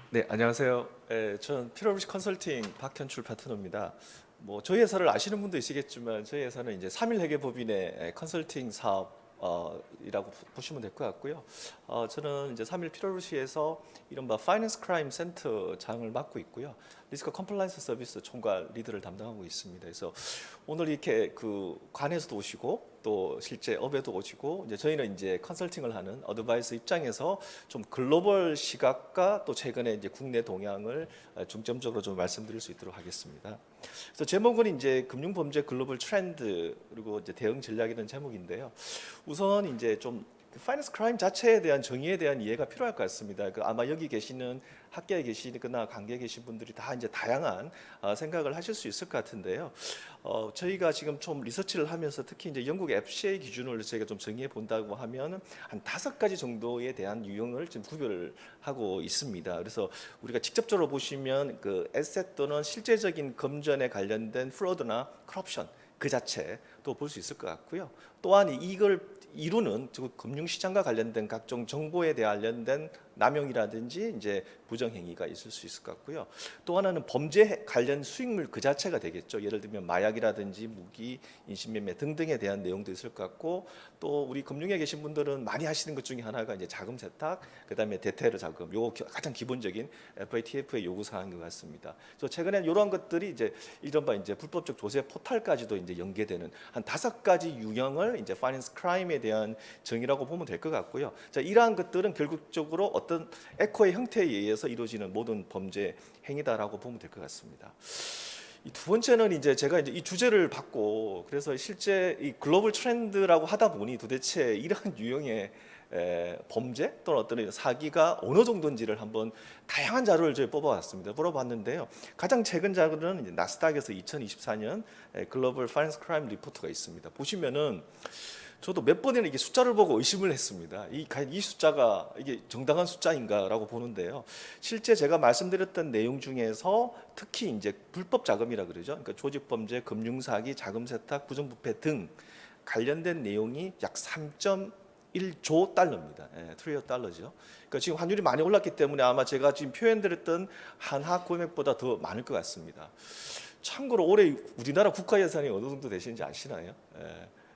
네, 안녕하세요. 저는 PwC 컨설팅 박현출 파트너입니다. 저희 회사를 아시는 분도 있으겠지만 저희 회사는 이제 3일 회계법인의 컨설팅 사업이라고 보시면 될 것 같고요. 저는 이제 3일 PwC에서 이른바 파이낸스 크라임 센터장을 맡고 있고요. 리스크 컴플라이언스 서비스 총괄 리드를 담당하고 있습니다. 그래서 오늘 이렇게 그 관에서도 오시고 또 실제 업에도 오시고 이제 저희는 이제 컨설팅을 하는 어드바이스 입장에서 좀 글로벌 시각과 또 최근에 이제 국내 동향을 중점적으로 좀 말씀드릴 수 있도록 하겠습니다. 그래서 제목은 이제 금융범죄 글로벌 트렌드 그리고 이제 대응 전략이라는 제목인데요. 우선 이제 좀 파이낸스 크라임 자체에 대한 정의에 대한 이해가 필요할 것 같습니다. 아마 여기 계시는 학계에 계시거나 관계에 계신 분들이 다 이제 다양한 생각을 하실 수 있을 것 같은데요. 저희가 지금 좀 리서치를 하면서 특히 이제 영국 FCA 기준으로 저희가 좀 정의해 본다고 하면 한 5가지 정도에 대한 유형을 지금 구별을 하고 있습니다. 그래서 우리가 직접적으로 보시면 그 에셋 또는 실제적인 금전에 관련된 프로드나 커럽션 그 자체 또 볼 수 있을 것 같고요. 또한 이걸 이루는 금융시장과 관련된 각종 정보에 대한 관련된 남용이라든지 이제 부정행위가 있을 수 있을 것 같고요. 또 하나는 범죄 관련 수익물 그 자체가 되겠죠. 예를 들면 마약이라든지 무기, 인신매매 등등에 대한 내용도 있을 것 같고, 또 우리 금융에 계신 분들은 많이 하시는 것 중에 하나가 이제 자금 세탁, 그다음에 대테러 자금, 요거 가장 기본적인 FATF의 요구 사항인 것 같습니다. 그래서 최근에 이런 것들이 이제 이른바 이제 불법적 조세 포탈까지도 이제 연계되는 한 5가지 유형을 이제 파이낸스 크라임에 대한 정의라고 보면 될 것 같고요. 자, 이러한 것들은 결국적으로 어떤 에코의 형태에 의해서 이루어지는 모든 범죄 행위다라고 보면 될 것 같습니다. 이 두 번째는 이제 제가 이제 이 주제를 받고 그래서 실제 이 글로벌 트렌드라고 하다 보니 도대체 이러한 유형의 범죄 또는 어떤 사기가 어느 정도인지를 한번 다양한 자료를 저희 뽑아왔습니다. 뽑아봤는데요. 가장 최근 자료는 이제 나스닥에서 2024년 글로벌 파이낸스 크라임 리포트가 있습니다. 보시면은 저도 몇 번이나 이게 숫자를 보고 의심을 했습니다. 이 숫자가 이게 정당한 숫자인가라고 보는데요. 실제 제가 말씀드렸던 내용 중에서 특히 이제 불법 자금이라 그러죠. 그러니까 조직 범죄, 금융 사기, 자금 세탁, 부정부패 등 관련된 내용이 약 3.1조 달러입니다. 트리리언 달러죠. 그러니까 지금 환율이 많이 올랐기 때문에 아마 제가 지금 표현드렸던 한화 금액보다 더 많을 것 같습니다. 참고로 올해 우리나라 국가 예산이 어느 정도 되시는지 아시나요?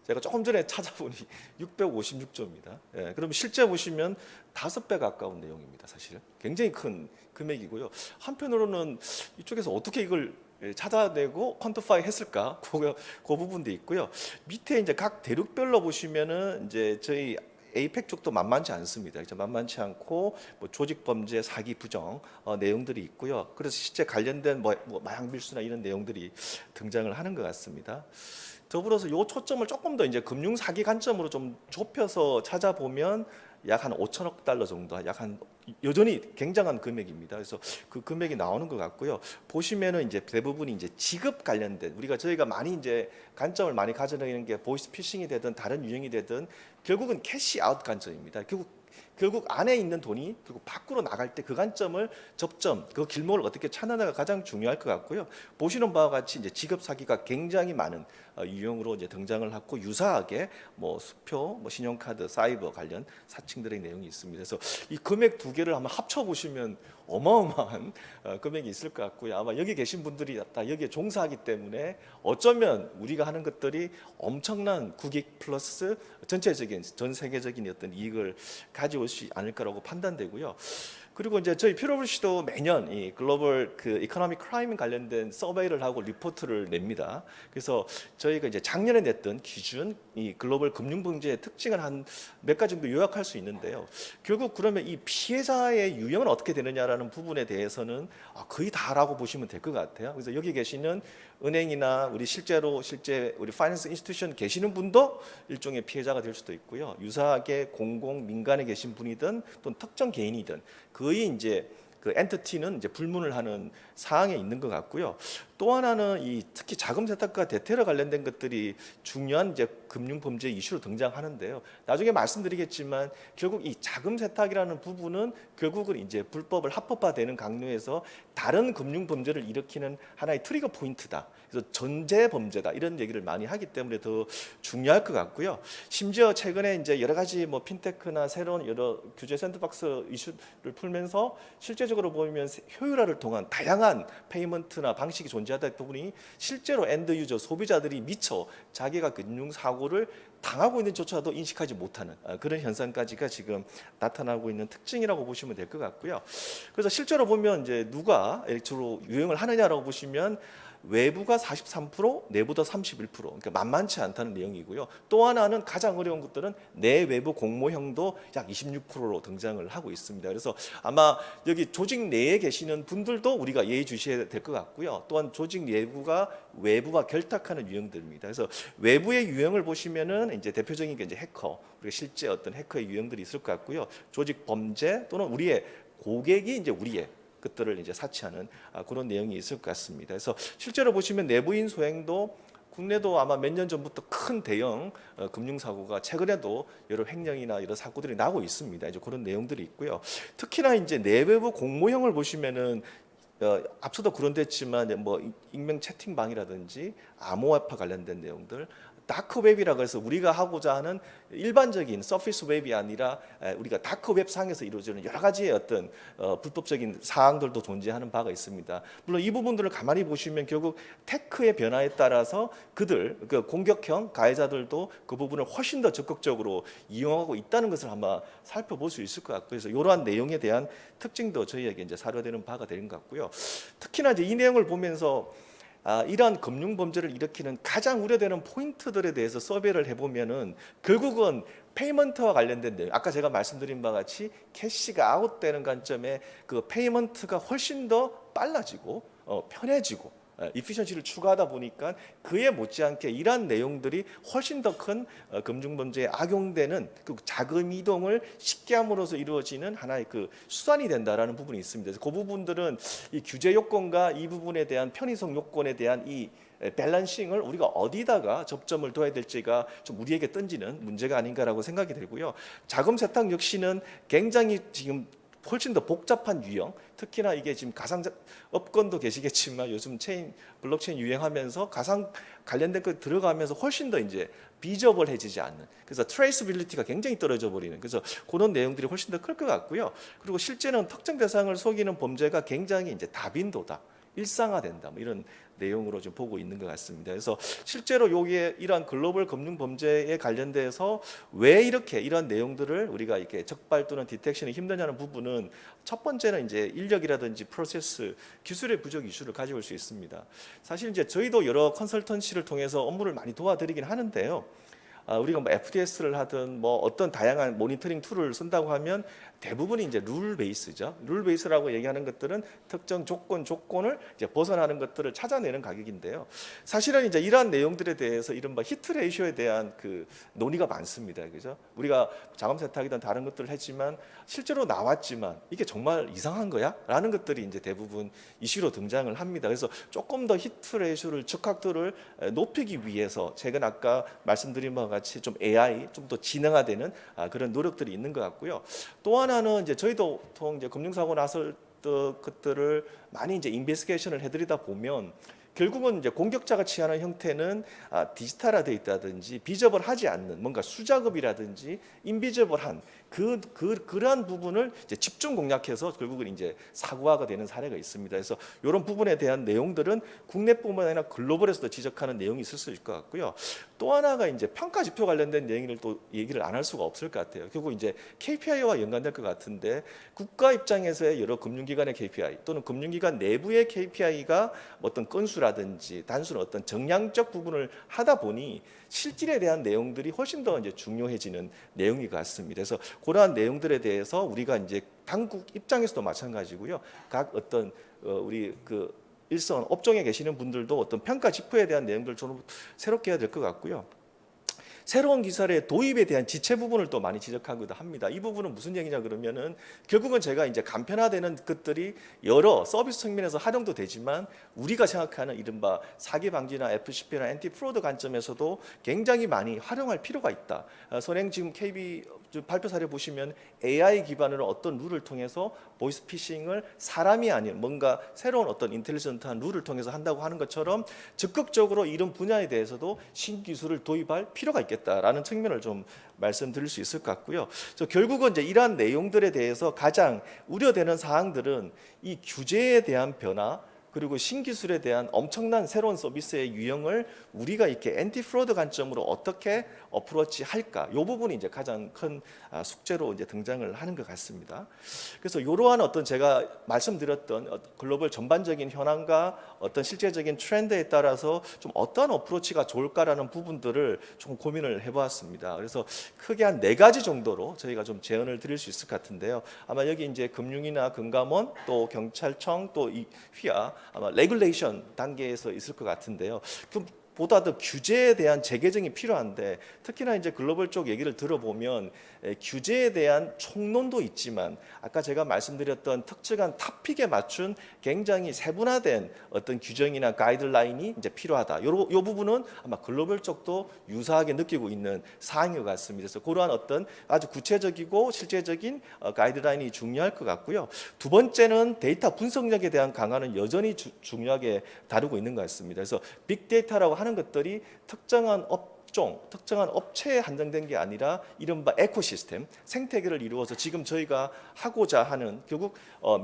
제가 조금 전에 찾아보니 656조입니다. 그러면 실제 보시면 5배 가까운 내용입니다. 사실은 굉장히 큰 금액이고요. 한편으로는 이쪽에서 어떻게 이걸 찾아내고 퀀티파이 했을까? 그 부분도 있고요. 밑에 이제 각 대륙별로 보시면은 이제 저희 에이펙 쪽도 만만치 않습니다. 만만치 않고 조직 범죄, 사기, 부정 내용들이 있고요. 그래서 실제 관련된 마약 밀수나 이런 내용들이 등장을 하는 것 같습니다. 더불어서 이 초점을 조금 더 이제 금융 사기 관점으로 좀 좁혀서 찾아보면 약 한 5천억 달러 정도, 여전히 굉장한 금액입니다. 그래서 그 금액이 나오는 것 같고요. 보시면은 이제 대부분이 이제 지급 관련된 저희가 많이 이제 관점을 많이 가져내는 게 보이스 피싱이 되든 다른 유형이 되든 결국은 캐시 아웃 관점입니다. 결국 안에 있는 돈이 결국 밖으로 나갈 때 그 관점을 그 길목을 어떻게 찾아내가 가장 중요할 것 같고요. 보시는 바와 같이 이제 지급 사기가 굉장히 많은 유형으로 이제 등장을 하고 유사하게 수표, 신용카드, 사이버 관련 사칭들의 내용이 있습니다. 그래서 이 금액 두 개를 한번 합쳐 보시면 어마어마한 금액이 있을 것 같고요. 아마 여기 계신 분들이 다 여기에 종사하기 때문에 어쩌면 우리가 하는 것들이 엄청난 국익 플러스 전체적인 전 세계적인 어떤 이익을 가져올 수 않을까라고 판단되고요. 그리고 이제 저희 PwC도 매년 이 글로벌 이코노믹 크라임 관련된 서베이를 하고 리포트를 냅니다. 그래서 저희가 이제 작년에 냈던 기준 이 글로벌 금융 범죄의 특징을 한 몇 가지 정도 요약할 수 있는데요. 결국 그러면 이 피해자의 유형은 어떻게 되느냐라는 부분에 대해서는 거의 다라고 보시면 될 것 같아요. 그래서 여기 계시는 은행이나 실제 우리 파이낸스 인스티튜션 계시는 분도 일종의 피해자가 될 수도 있고요. 유사하게 공공 민간에 계신 분이든 또는 특정 개인이든 거의 이제 그 엔티티는 이제 불문을 하는 사항에 있는 것 같고요. 또 하나는 이 특히 자금 세탁과 대테러 관련된 것들이 중요한 이제 금융 범죄 이슈로 등장하는데요. 나중에 말씀드리겠지만 결국 이 자금 세탁이라는 부분은 결국은 이제 불법을 합법화되는 강요에서 다른 금융 범죄를 일으키는 하나의 트리거 포인트다. 그래서 전제 범죄다 이런 얘기를 많이 하기 때문에 더 중요할 것 같고요. 심지어 최근에 이제 여러 가지 뭐 핀테크나 새로운 여러 규제 샌드박스 이슈를 풀면서 실제적으로 보면 효율화를 통한 다양한 페이먼트나 방식이 존재하다 부분이 실제로 엔드 유저 소비자들이 미처 자기가 금융 사고를 당하고 있는 조차도 인식하지 못하는 그런 현상까지가 지금 나타나고 있는 특징이라고 보시면 될 것 같고요. 그래서 실제로 보면 이제 누가 주로 유행을 하느냐라고 보시면 외부가 43%, 내부도 31%, 그러니까 만만치 않다는 내용이고요. 또 하나는 가장 어려운 것들은 내외부 공모형도 약 26%로 등장을 하고 있습니다. 그래서 아마 여기 조직 내에 계시는 분들도 우리가 예의주시해야 될 것 같고요. 또한 조직 내부가 외부와 결탁하는 유형들입니다. 그래서 외부의 유형을 보시면은 이제 대표적인 게 이제 해커, 우리가 실제 어떤 해커의 유형들이 있을 것 같고요. 조직 범죄 또는 우리의 고객이 이제 우리의 것들을 이제 사치하는 그런 내용이 있을 것 같습니다. 그래서 실제로 보시면 내부인 소행도 국내도 아마 몇 년 전부터 큰 대형 금융 사고가 최근에도 여러 횡령이나 여러 사고들이 나고 있습니다. 이제 그런 내용들이 있고요. 특히나 이제 내외부 공모형을 보시면은 앞서도 그런 데지만 뭐 익명 채팅방이라든지 암호화폐 관련된 내용들, 다크웹이라고 해서 우리가 하고자 하는 일반적인 서피스 웹이 아니라 우리가 다크웹 상에서 이루어지는 여러 가지의 어떤 불법적인 사항들도 존재하는 바가 있습니다. 물론 이 부분들을 가만히 보시면 결국 테크의 변화에 따라서 그들 그 공격형 가해자들도 그 부분을 훨씬 더 적극적으로 이용하고 있다는 것을 아마 살펴볼 수 있을 것 같고, 그래서 이러한 내용에 대한 특징도 저희에게 이제 사료되는 바가 되는 것 같고요. 특히나 이제 이 내용을 보면서 이러한 금융 범죄를 일으키는 가장 우려되는 포인트들에 대해서 서베이를 해보면은 결국은 페이먼트와 관련된 내용, 아까 제가 말씀드린 바와 같이 캐시가 아웃되는 관점에 그 페이먼트가 훨씬 더 빨라지고 편해지고 이피션시를 추가하다 보니까 그에 못지않게 이러한 내용들이 훨씬 더 큰 금융범죄에 악용되는 그 자금 이동을 쉽게 함으로써 이루어지는 하나의 그 수단이 된다라는 부분이 있습니다. 그래서 그 부분들은 이 규제 요건과 이 부분에 대한 편의성 요건에 대한 이 밸런싱을 우리가 어디다가 접점을 둬야 될지가 좀 우리에게 던지는 문제가 아닌가라고 생각이 들고요. 자금 세탁 역시는 굉장히 지금 훨씬 더 복잡한 유형, 특히나 이게 지금 가상 업건도 계시겠지만 요즘 블록체인 유행하면서 가상 관련된 것 들어가면서 훨씬 더 이제 비저블해지지 않는, 그래서 트레이스빌리티가 굉장히 떨어져 버리는, 그래서 그런 내용들이 훨씬 더 클 것 같고요. 그리고 실제는 특정 대상을 속이는 범죄가 굉장히 이제 다빈도다, 일상화된다, 뭐 이런 내용으로 좀 보고 있는 것 같습니다. 그래서 실제로 여기에 이러한 글로벌 금융 범죄에 관련돼서 왜 이렇게 이러한 내용들을 우리가 이렇게 적발 또는 디텍션이 힘드냐는 부분은 첫 번째는 이제 인력이라든지 프로세스, 기술의 부족 이슈를 가져올 수 있습니다. 사실 이제 저희도 여러 컨설턴시를 통해서 업무를 많이 도와드리긴 하는데요. 우리가 뭐 FDS를 하든 뭐 어떤 다양한 모니터링 툴을 쓴다고 하면 대부분이 이제 룰 베이스죠. 룰 베이스라고 얘기하는 것들은 특정 조건을 이제 벗어나는 것들을 찾아내는 가격인데요. 사실은 이제 이러한 내용들에 대해서 이른바 히트 레이쇼에 대한 그 논의가 많습니다. 그죠? 우리가 자금 세탁이든 다른 것들을 했지만 실제로 나왔지만 이게 정말 이상한 거야? 라는 것들이 이제 대부분 이슈로 등장을 합니다. 그래서 조금 더 히트 레이쇼를 즉각도를 높이기 위해서 최근 아까 말씀드린 바와 같이 좀 AI 좀 더 진행화되는 그런 노력들이 있는 것 같고요. 또 하나는 이제 저희도 보통 이제 금융사고 났을 것들을 많이 이제 인베스티게이션을 해드리다 보면 결국은 이제 공격자가 취하는 형태는 디지털화되어 있다든지 비저블하지 않는 뭔가 수작업이라든지 인비저블한 그러한 부분을 이제 집중 공략해서 결국은 이제 사고화가 되는 사례가 있습니다. 그래서 이런 부분에 대한 내용들은 국내뿐만 아니라 글로벌에서도 지적하는 내용이 있을 수 있을 것 같고요. 또 하나가 이제 평가 지표 관련된 내용을 또 얘기를 안 할 수가 없을 것 같아요. 결국 이제 KPI와 연관될 것 같은데 국가 입장에서의 여러 금융기관의 KPI 또는 금융기관 내부의 KPI가 어떤 건수라든지 단순한 어떤 정량적 부분을 하다 보니 실질에 대한 내용들이 훨씬 더 이제 중요해지는 내용인 것 같습니다. 그래서 그러한 내용들에 대해서 우리가 이제 당국 입장에서도 마찬가지고요. 각 어떤 우리 그 일선 업종에 계시는 분들도 어떤 평가 지표에 대한 내용들 좀 새롭게 해야 될 것 같고요. 새로운 기술의 도입에 대한 지체 부분을 또 많이 지적하기도 합니다. 이 부분은 무슨 얘기냐 그러면은 결국은 제가 이제 간편화되는 것들이 여러 서비스 측면에서 활용도 되지만 우리가 생각하는 이른바 사기 방지나 FCP나 엔티 프로드 관점에서도 굉장히 많이 활용할 필요가 있다. 선행 지금 KB 발표 사례 보시면 AI 기반으로 어떤 룰을 통해서 보이스 피싱을 사람이 아닌 뭔가 새로운 어떤 인텔리전트한 룰을 통해서 한다고 하는 것처럼 적극적으로 이런 분야에 대해서도 신기술을 도입할 필요가 있겠다라는 측면을 좀 말씀드릴 수 있을 것 같고요. 그래서 결국은 이제 이러한 내용들에 대해서 가장 우려되는 사항들은 이 규제에 대한 변화, 그리고 신기술에 대한 엄청난 새로운 서비스의 유형을 우리가 이렇게 엔티 프로드 관점으로 어떻게 어프로치 할까? 이 부분이 이제 가장 큰 숙제로 이제 등장을 하는 것 같습니다. 그래서 이러한 어떤 제가 말씀드렸던 글로벌 전반적인 현황과 어떤 실제적인 트렌드에 따라서 좀 어떤 어프로치가 좋을까라는 부분들을 좀 고민을 해보았습니다. 그래서 크게 한 4가지 정도로 저희가 좀 제언을 드릴 수 있을 것 같은데요. 아마 여기 이제 금융이나 금감원 또 경찰청 또 이 휘하 아마 레귤레이션 단계에서 있을 것 같은데요. 좀 보다 더 규제에 대한 재개정이 필요한데 특히나 이제 글로벌 쪽 얘기를 들어보면 규제에 대한 총론도 있지만 아까 제가 말씀드렸던 특정한 탑픽에 맞춘 굉장히 세분화된 어떤 규정이나 가이드라인이 이제 필요하다. 요 부분은 아마 글로벌 쪽도 유사하게 느끼고 있는 사항인 것 같습니다. 그래서 그러한 어떤 아주 구체적이고 실제적인 가이드라인이 중요할 것 같고요. 두 번째는 데이터 분석력에 대한 강화는 여전히 중요하게 다루고 있는 것 같습니다. 그래서 빅데이터라고 하는 것들이 특정한 업종, 특정한 업체에 한정된 게 아니라 이른바 에코시스템, 생태계를 이루어서 지금 저희가 하고자 하는 결국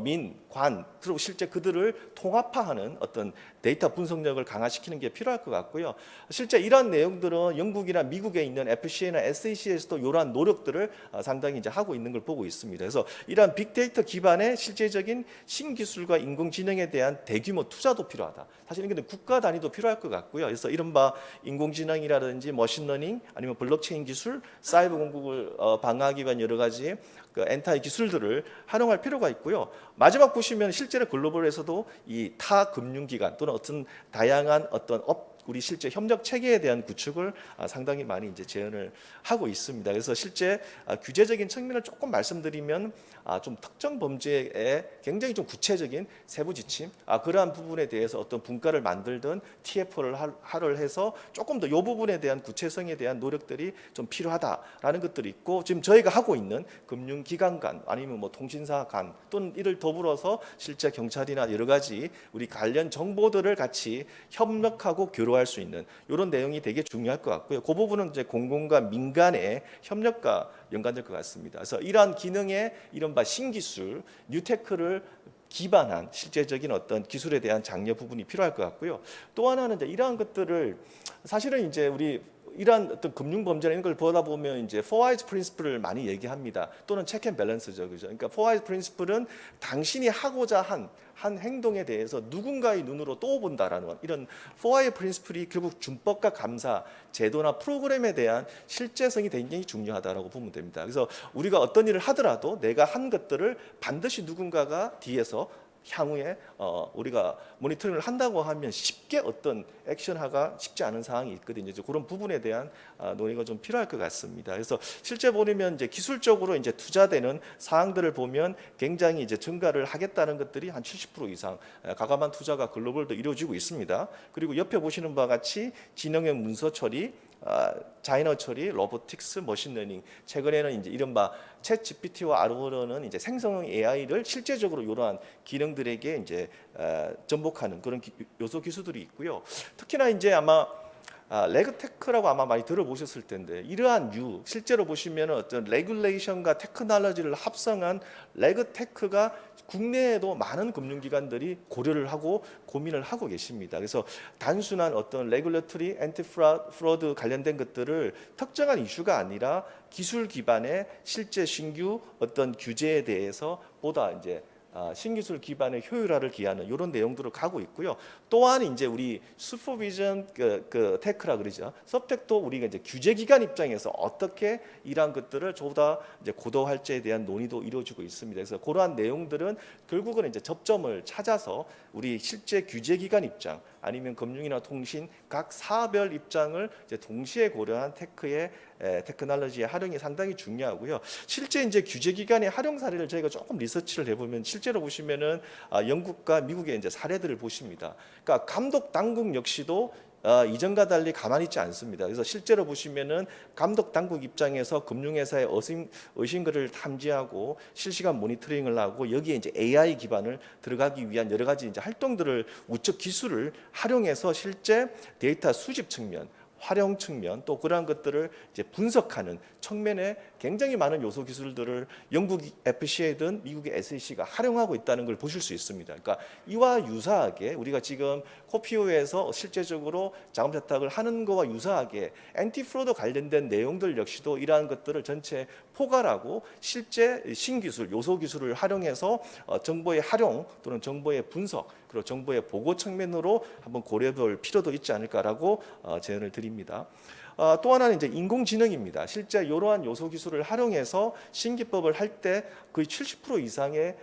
민, 관, 그리고 실제 그들을 통합화하는 어떤 데이터 분석력을 강화시키는 게 필요할 것 같고요. 실제 이러한 내용들은 영국이나 미국에 있는 FCA나 SAC에서도 이러한 노력들을 상당히 이제 하고 있는 걸 보고 있습니다. 그래서 이러한 빅데이터 기반의 실제적인 신기술과 인공지능에 대한 대규모 투자도 필요하다. 사실 이건 국가 단위도 필요할 것 같고요. 그래서 이른바 인공지능이라든지 머신러닝 아니면 블록체인 기술, 사이버 공국을 방어하기 위한 여러 가지 그 엔타이 기술들을 활용할 필요가 있고요. 마지막 보시면 실제로 글로벌에서도 이 타 금융기관 또는 어떤 다양한 어떤 우리 실제 협력 체계에 대한 구축을 상당히 많이 이제 제언을 하고 있습니다. 그래서 실제 규제적인 측면을 조금 말씀드리면 좀 특정 범죄에 굉장히 좀 구체적인 세부 지침 그러한 부분에 대해서 어떤 분과를 만들든 TF를 하를 해서 조금 더 이 부분에 대한 구체성에 대한 노력들이 좀 필요하다라는 것들이 있고 지금 저희가 하고 있는 금융기관 간 아니면 뭐 통신사 간 또는 이를 더불어서 실제 경찰이나 여러 가지 우리 관련 정보들을 같이 협력하고 교류할 수 있는 이런 내용이 되게 중요할 것 같고요. 그 부분은 이제 공공과 민간의 협력과 연관될 것 같습니다. 그래서 이러한 기능의 이른바 신기술, 뉴테크를 기반한 실제적인 어떤 기술에 대한 장려 부분이 필요할 것 같고요. 또 하나는 이제 이러한 것들을 사실은 이제 우리 이러한 어떤 금융 범죄나 이런 걸 보다 보면 이제 Four Eyes Principle을 많이 얘기합니다. 또는 체크 앤 밸런스죠, 그죠? 그러니까 Four Eyes Principle은 당신이 하고자 한 행동에 대해서 누군가의 눈으로 또 본다라는 이런 Four Eyes Principle이 결국 준법과 감사, 제도나 프로그램에 대한 실제성이 굉장히 중요하다라고 보면 됩니다. 그래서 우리가 어떤 일을 하더라도 내가 한 것들을 반드시 누군가가 뒤에서 향후에 우리가 모니터링을 한다고 하면 쉽게 어떤 액션하기가 쉽지 않은 상황이 있거든요. 이제 그런 부분에 대한 논의가 좀 필요할 것 같습니다. 그래서 실제 보면 이제 기술적으로 이제 투자되는 사항들을 보면 굉장히 이제 증가를 하겠다는 것들이 한 70% 이상 과감한 투자가 글로벌도 이루어지고 있습니다. 그리고 옆에 보시는 바와 같이 지능형 문서 처리, 자인어 처리, 로보틱스, 머신러닝 최근에는 이제 이른바 챗 GPT와 아르고는 이제 생성형 AI를 실제적으로 이러한 기능들에게 이제 전복하는 그런 요소 기술들이 있고요. 특히나 이제 아마 레그테크라고 아마 많이 들어보셨을 텐데 이러한 실제로 보시면 어떤 레귤레이션과 테크놀로지를 합성한 레그테크가 국내에도 많은 금융기관들이 고려를 하고 고민을 하고 계십니다. 그래서 단순한 어떤 레귤레터리 엔티 프로드 관련된 것들을 특정한 이슈가 아니라 기술 기반의 실제 신규 어떤 규제에 대해서 보다 이제 신기술 기반의 효율화를 기하는 이런 내용들을 가고 있고요. 또한 이제 우리 슈퍼비전 그 테크라 그러죠. 서텍도 우리가 이제 규제기관 입장에서 어떻게 이러한 것들을 보다 이제 고도화할지에 대한 논의도 이루어지고 있습니다. 그래서 그러한 내용들은 결국은 이제 접점을 찾아서 우리 실제 규제기관 입장 아니면 금융이나 통신 각 사별 입장을 이제 동시에 고려한 테크놀로지의 활용이 상당히 중요하고요. 실제 이제 규제기관의 활용 사례를 저희가 조금 리서치를 해보면 실제로 보시면은 영국과 미국의 이제 사례들을 보십니다. 그러니까 감독 당국 역시도 이전과 달리 가만히 있지 않습니다. 그래서 실제로 보시면은 감독 당국 입장에서 금융회사의 의심글을 탐지하고 실시간 모니터링을 하고 여기에 이제 AI 기반을 들어가기 위한 여러 가지 이제 활동들을 우측 기술을 활용해서 실제 데이터 수집 측면, 활용 측면 또 그러한 것들을 이제 분석하는 측면에 굉장히 많은 요소 기술들을 영국 FCA든 미국의 SEC가 활용하고 있다는 걸 보실 수 있습니다. 그러니까 이와 유사하게 우리가 지금 코피오에서 실제적으로 자금 세탁을 하는 것과 유사하게 엔티프로드 관련된 내용들 역시도 이러한 것들을 전체 포괄하고 실제 신기술, 요소 기술을 활용해서 정보의 활용 또는 정보의 분석 그리고 정보의 보고 측면으로 한번 고려볼 필요도 있지 않을까라고 제안을 드립니다. 또 하나는 이제 인공지능입니다. 실제 이러한 요소 기술을 활용해서 신기법을 할 때 거의 70% 이상의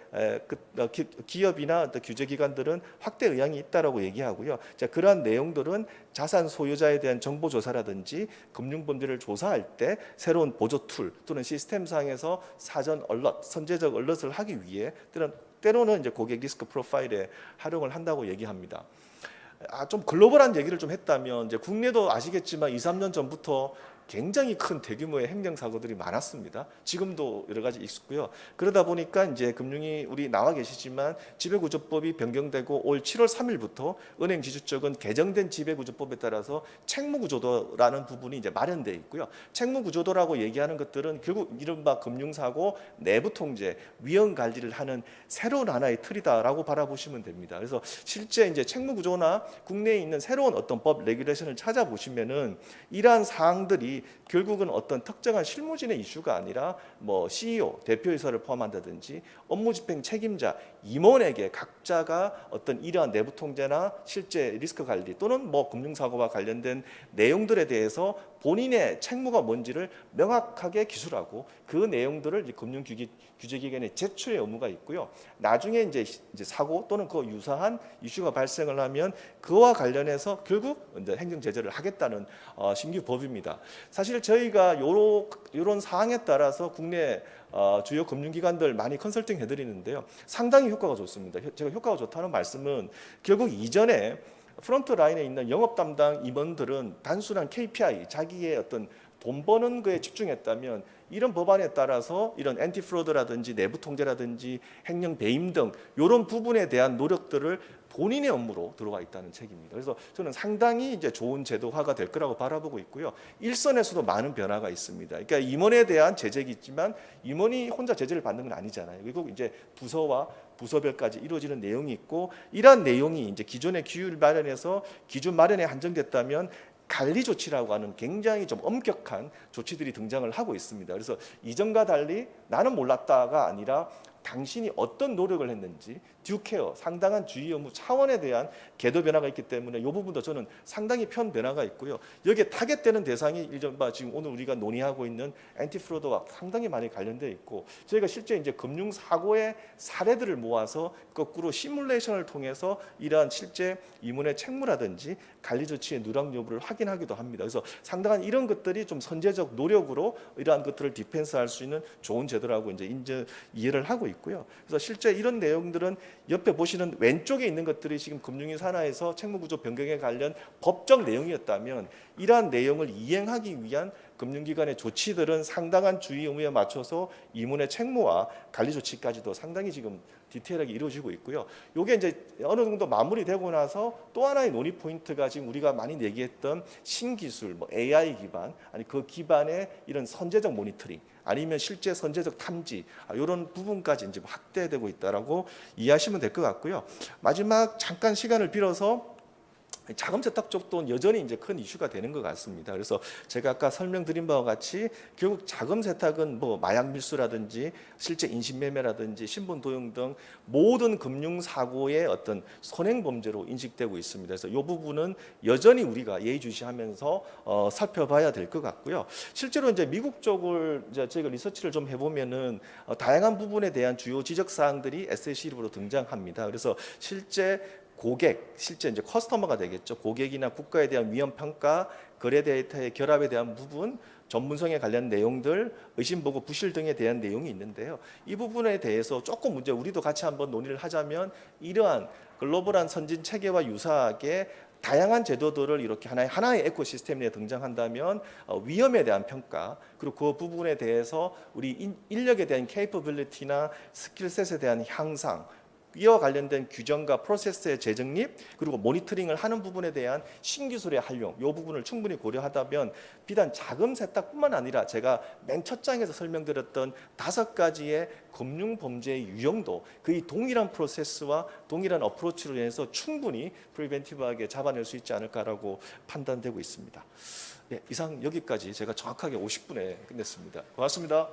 기업이나 규제기관들은 확대 의향이 있다라고 얘기하고요. 자, 그러한 내용들은 자산 소유자에 대한 정보 조사라든지 금융 범죄를 조사할 때 새로운 보조 툴 또는 시스템상에서 사전 얼럿, 선제적 얼럿을 하기 위해 때로는 이제 고객 리스크 프로파일에 활용을 한다고 얘기합니다. 좀 글로벌한 얘기를 좀 했다면 이제 국내도 아시겠지만 2, 3년 전부터 굉장히 큰 대규모의 행정 사고들이 많았습니다. 지금도 여러 가지 있고요. 그러다 보니까 이제 금융이 우리 나와 계시지만 지배구조법이 변경되고 올 7월 3일부터 은행 지주적은 개정된 지배구조법에 따라서 책무구조도라는 부분이 이제 마련돼 있고요. 책무구조도라고 얘기하는 것들은 결국 이른바 금융사고 내부 통제, 위험 관리를 하는 새로운 하나의 틀이다라고 바라보시면 됩니다. 그래서 실제 이제 책무구조나 국내에 있는 새로운 어떤 법 레귤레이션을 찾아보시면은 이러한 사항들이 결국은 어떤 특정한 실무진의 이슈가 아니라 뭐 CEO, 대표이사를 포함한다든지 업무 집행 책임자, 임원에게 각자가 어떤 이러한 내부 통제나 실제 리스크 관리 또는 뭐 금융사고와 관련된 내용들에 대해서 본인의 책무가 뭔지를 명확하게 기술하고 그 내용들을 금융규제기관에 제출의 의무가 있고요. 나중에 이제 사고 또는 그 유사한 이슈가 발생을 하면 그와 관련해서 결국 이제 행정 제재를 하겠다는 신규 법입니다. 사실 저희가 이런 사항에 따라서 국내 주요 금융기관들 많이 컨설팅 해드리는데요. 상당히 효과가 좋습니다. 제가 효과가 좋다는 말씀은 결국 이전에 프론트 라인에 있는 영업 담당 임원들은 단순한 KPI, 자기의 어떤 돈 버는 거에 집중했다면 이런 법안에 따라서 이런 엔티프로드라든지 내부 통제라든지 행령 배임 등 이런 부분에 대한 노력들을 본인의 업무로 들어와 있다는 책입니다. 그래서 저는 상당히 이제 좋은 제도화가 될 거라고 바라보고 있고요. 일선에서도 많은 변화가 있습니다. 그러니까 임원에 대한 제재가 있지만 임원이 혼자 제재를 받는 건 아니잖아요. 그리고 이제 부서와 부서별까지 이루어지는 내용이 있고 이러한 내용이 이제 기존의 규율 마련에서 기준 마련에 한정됐다면 관리 조치라고 하는 굉장히 좀 엄격한 조치들이 등장을 하고 있습니다. 그래서 이전과 달리 나는 몰랐다가 아니라 당신이 어떤 노력을 했는지 듀케어, 상당한 주의 의무 차원에 대한 궤도 변화가 있기 때문에 이 부분도 저는 상당히 편 변화가 있고요. 여기에 타겟되는 대상이 이른바 지금 오늘 우리가 논의하고 있는 엔티프로드와 상당히 많이 관련되어 있고 저희가 실제 이제 금융 사고의 사례들을 모아서 거꾸로 시뮬레이션을 통해서 이러한 실제 임원의 책무라든지 관리 조치의 누락 여부를 확인하기도 합니다. 그래서 상당한 이런 것들이 좀 선제적 노력으로 이러한 것들을 디펜스할 수 있는 좋은 제도라고 이제 이해를 하고 있고요. 그래서 실제 이런 내용들은 옆에 보시는 왼쪽에 있는 것들이 지금 금융위 산하에서 책무구조 변경에 관련 법적 내용이었다면 이러한 내용을 이행하기 위한 금융기관의 조치들은 상당한 주의 의무에 맞춰서 임원의 책무와 관리 조치까지도 상당히 지금 디테일하게 이루어지고 있고요. 이게 이제 어느 정도 마무리되고 나서 또 하나의 논의 포인트가 지금 우리가 많이 얘기했던 신기술, 뭐 AI 기반, 아니 그 기반의 이런 선제적 모니터링, 아니면 실제 선제적 탐지 이런 부분까지 이제 확대되고 있다라고 이해하시면 될 것 같고요. 마지막 잠깐 시간을 빌어서 자금 세탁 쪽도 여전히 이제 큰 이슈가 되는 것 같습니다. 그래서 제가 아까 설명드린 바와 같이 결국 자금 세탁은 뭐 마약 밀수라든지 실제 인신매매라든지 신분 도용 등 모든 금융 사고의 어떤 선행 범죄로 인식되고 있습니다. 그래서 이 부분은 여전히 우리가 예의주시하면서 살펴봐야 될 것 같고요. 실제로 이제 미국 쪽을 이제 저희가 리서치를 좀 해보면은 다양한 부분에 대한 주요 지적 사항들이 SAC1으로 등장합니다. 그래서 실제 실제 이제 커스터머가 되겠죠. 고객이나 국가에 대한 위험 평가, 거래 데이터의 결합에 대한 부분, 전문성에 관련 내용들, 의심보고 부실 등에 대한 내용이 있는데요. 이 부분에 대해서 조금 문제 우리도 같이 한번 논의를 하자면 이러한 글로벌한 선진 체계와 유사하게 다양한 제도들을 이렇게 하나의 에코시스템 내에 등장한다면 위험에 대한 평가 그리고 그 부분에 대해서 우리 인력에 대한 케이퍼빌리티나 스킬셋에 대한 향상 이와 관련된 규정과 프로세스의 재정립 그리고 모니터링을 하는 부분에 대한 신기술의 활용 이 부분을 충분히 고려하다면 비단 자금 세탁뿐만 아니라 제가 맨 첫 장에서 설명드렸던 5가지의 금융 범죄의 유형도 거의 동일한 프로세스와 동일한 어프로치로 인해서 충분히 프리벤티브하게 잡아낼 수 있지 않을까라고 판단되고 있습니다. 네, 이상 여기까지 제가 정확하게 50분에 끝냈습니다. 고맙습니다.